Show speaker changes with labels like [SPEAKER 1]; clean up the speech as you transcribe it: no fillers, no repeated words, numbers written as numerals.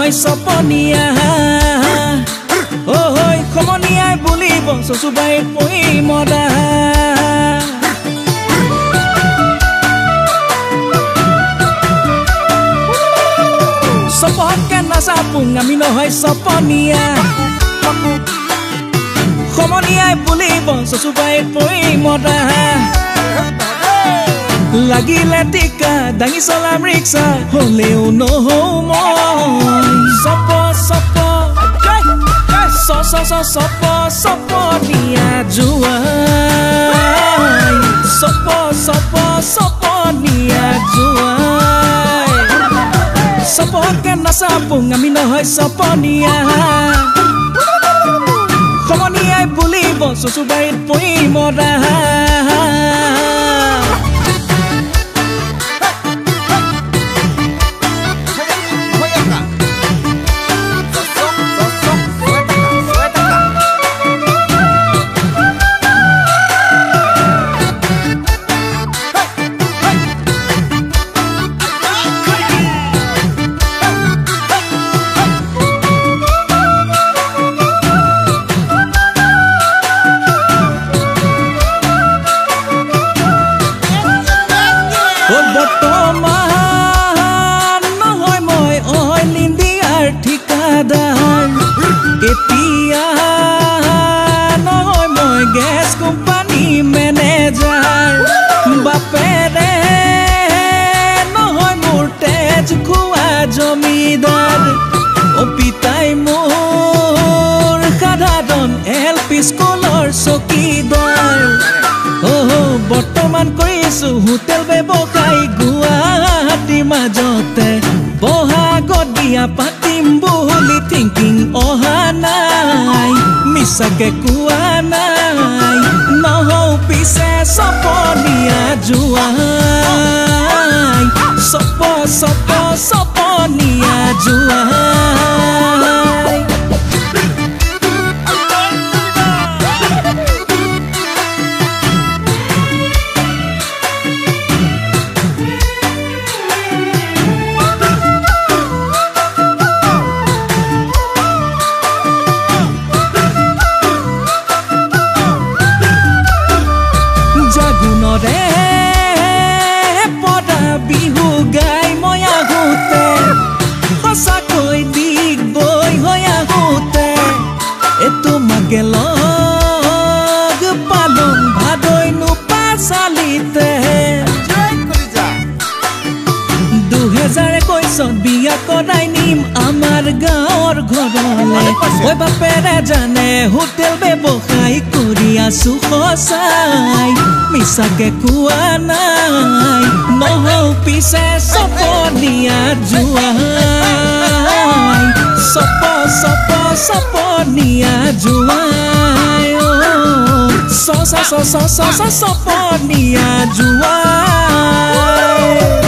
[SPEAKER 1] নহয় সপনীয়া ওই খমনিয়াই বুলিব চচুবাই পই মদা সপহকে নাচাপুং আমি নহয় সপনীয়া খমনিয়াই বুলিব চচুবাই পই মদা লাগিলে টিকা দাঙি চলাম ৰিক্সা হলেও নহও মই সপ সপ সপ সপনীয়া জোৱাই সপ সপ সপনীয়া জোৱাই সপহকে নাচাপুং আমি নহয় সপনীয়া খমনিয়াই বুলিব চচুবাইত পই মদা বৰ্তমান নহয় মই অই লিন্দিয়াৰ ঠিকাদাৰ এতিয়া নহয় মই গেছ কোম্পানী মেনেজাৰ বাপেৰে নহয় মোৰ তেজ খোৱা জমিদাৰ পিতাই মোৰ সাধাৰণ LP স্কুলৰ চকীদাৰ বৰ্তমান কৰিছো হোটেল ব্যৱসায় গুৱাহাটী মাজতে বহাগত বিয়া পাতিম বুলি থিংকিং অহা নাই মিছাকে কোৱা নাই নহও পিছে সপনীয়া জোৱাই সপ সপ সপনীয়া জোৱাই পদা বিহু গাই মই আহোঁতে সঁচাকৈ দিগ বৈ হৈ আহোঁতে তোমাকে লগ পালং ভাদৈ নোপাচালিতে 2021 বিয়া কৰাই নিম আমাৰ গাঁৱৰ ঘৰলে ঐ বাপেৰে জানে হোটেল ব্যৱসায় কৰি আছো সঁচাই মিছাকে কোৱা নাই নহও পিছে সপনীয়া জোৱাই সপ সপ সপনীয়া জোৱাই সপনীয়া জোৱাই